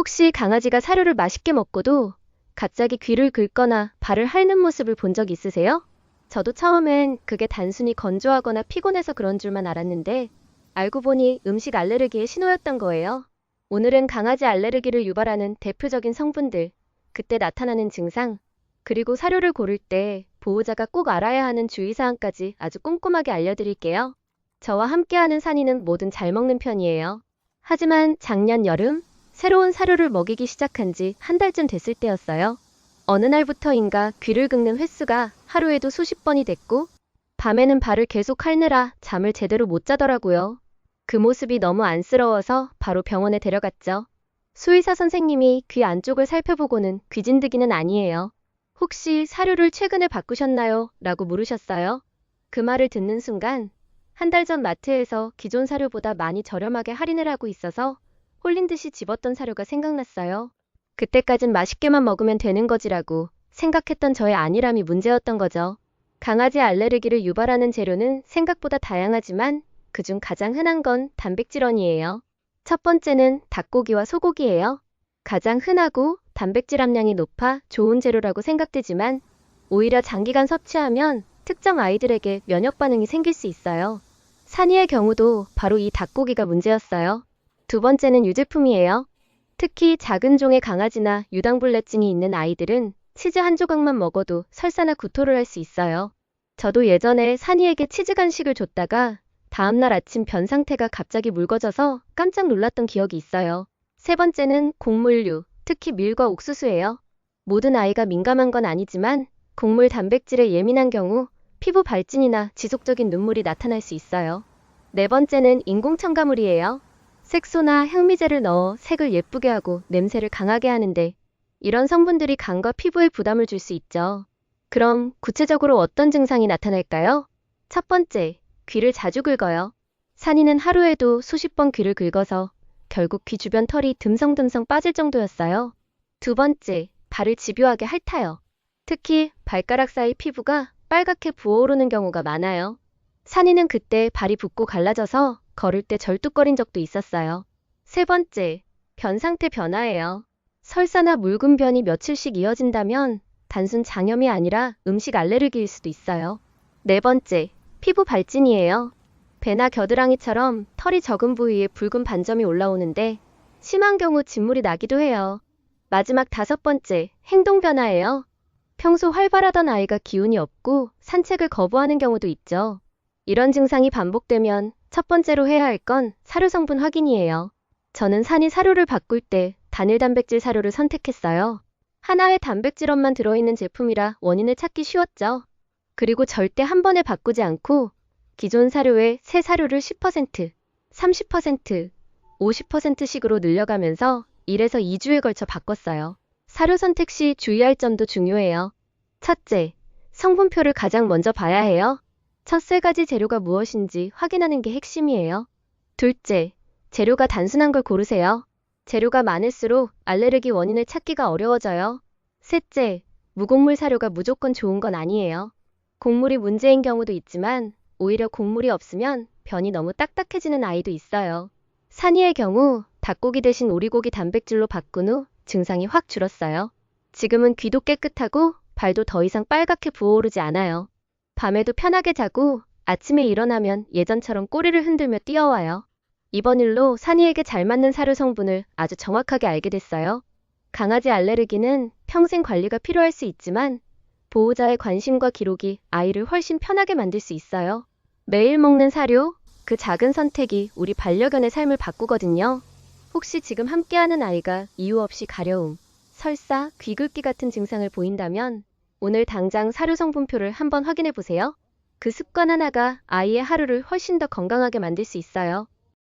혹시 강아지가 사료를 맛있게 먹고도 갑자기 귀를 긁거나 발을 핥는 모습을 본 적 있으세요? 저도 처음엔 그게 단순히 건조하거나 피곤해서 그런 줄만 알았는데 알고 보니 음식 알레르기의 신호였던 거예요. 오늘은 강아지 알레르기를 유발하는 대표적인 성분들, 그때 나타나는 증상, 그리고 사료를 고를 때 보호자가 꼭 알아야 하는 주의사항까지 아주 꼼꼼하게 알려드릴게요. 저와 함께하는 산이는 뭐든 잘 먹는 편이에요. 하지만 작년 여름, 새로운 사료를 먹이기 시작한 지 한 달쯤 됐을 때였어요. 어느 날부터인가 귀를 긁는 횟수가 하루에도 수십 번이 됐고, 밤에는 발을 계속 핥느라 잠을 제대로 못 자더라고요. 그 모습이 너무 안쓰러워서 바로 병원에 데려갔죠. 수의사 선생님이 귀 안쪽을 살펴보고는 귀진드기는 아니에요. 혹시 사료를 최근에 바꾸셨나요? 라고 물으셨어요. 그 말을 듣는 순간 한 달 전 마트에서 기존 사료보다 많이 저렴하게 할인을 하고 있어서 홀린 듯이 집었던 사료가 생각났어요. 그때까진 맛있게만 먹으면 되는 거지라고 생각했던 저의 안일함이 문제였던 거죠. 강아지 알레르기를 유발하는 재료는 생각보다 다양하지만 그중 가장 흔한 건 단백질원이에요. 첫 번째는 닭고기와 소고기예요. 가장 흔하고 단백질 함량이 높아 좋은 재료라고 생각되지만 오히려 장기간 섭취하면 특정 아이들에게 면역 반응이 생길 수 있어요. 산이의 경우도 바로 이 닭고기가 문제였어요. 두 번째는 유제품이에요. 특히 작은 종의 강아지나 유당불내증이 있는 아이들은 치즈 한 조각만 먹어도 설사나 구토를 할 수 있어요. 저도 예전에 산이에게 치즈 간식을 줬다가 다음날 아침 변 상태가 갑자기 묽어져서 깜짝 놀랐던 기억이 있어요. 세 번째는 곡물류, 특히 밀과 옥수수예요. 모든 아이가 민감한 건 아니지만 곡물 단백질에 예민한 경우 피부 발진이나 지속적인 눈물이 나타날 수 있어요. 네 번째는 인공 첨가물이에요. 색소나 향미제를 넣어 색을 예쁘게 하고 냄새를 강하게 하는데 이런 성분들이 간과 피부에 부담을 줄 수 있죠. 그럼 구체적으로 어떤 증상이 나타날까요? 첫 번째, 귀를 자주 긁어요. 산이는 하루에도 수십 번 귀를 긁어서 결국 귀 주변 털이 듬성듬성 빠질 정도였어요. 두 번째, 발을 집요하게 핥아요. 특히 발가락 사이 피부가 빨갛게 부어오르는 경우가 많아요. 산이는 그때 발이 붓고 갈라져서 걸을 때 절뚝거린 적도 있었어요. 세 번째, 변 상태 변화예요. 설사나 묽은 변이 며칠씩 이어진다면 단순 장염이 아니라 음식 알레르기일 수도 있어요. 네 번째, 피부 발진이에요. 배나 겨드랑이처럼 털이 적은 부위에 붉은 반점이 올라오는데 심한 경우 진물이 나기도 해요. 마지막 다섯 번째, 행동 변화예요. 평소 활발하던 아이가 기운이 없고 산책을 거부하는 경우도 있죠. 이런 증상이 반복되면 첫 번째로 해야 할 건 사료 성분 확인이에요. 저는 산이 사료를 바꿀 때 단일 단백질 사료를 선택했어요. 하나의 단백질원만 들어있는 제품이라 원인을 찾기 쉬웠죠. 그리고 절대 한 번에 바꾸지 않고 기존 사료에 새 사료를 10%, 30%, 50%씩으로 늘려가면서 1에서 2주에 걸쳐 바꿨어요. 사료 선택 시 주의할 점도 중요해요. 첫째, 성분표를 가장 먼저 봐야 해요. 첫 세 가지 재료가 무엇인지 확인하는 게 핵심이에요. 둘째, 재료가 단순한 걸 고르세요. 재료가 많을수록 알레르기 원인을 찾기가 어려워져요. 셋째, 무곡물 사료가 무조건 좋은 건 아니에요. 곡물이 문제인 경우도 있지만 오히려 곡물이 없으면 변이 너무 딱딱해지는 아이도 있어요. 산이의 경우 닭고기 대신 오리고기 단백질로 바꾼 후 증상이 확 줄었어요. 지금은 귀도 깨끗하고 발도 더 이상 빨갛게 부어오르지 않아요. 밤에도 편하게 자고 아침에 일어나면 예전처럼 꼬리를 흔들며 뛰어와요. 이번 일로 산이에게 잘 맞는 사료 성분을 아주 정확하게 알게 됐어요. 강아지 알레르기는 평생 관리가 필요할 수 있지만 보호자의 관심과 기록이 아이를 훨씬 편하게 만들 수 있어요. 매일 먹는 사료, 그 작은 선택이 우리 반려견의 삶을 바꾸거든요. 혹시 지금 함께하는 아이가 이유 없이 가려움, 설사, 귀 긁기 같은 증상을 보인다면 오늘 당장 사료 성분표를 한번 확인해 보세요. 그 습관 하나가 아이의 하루를 훨씬 더 건강하게 만들 수 있어요.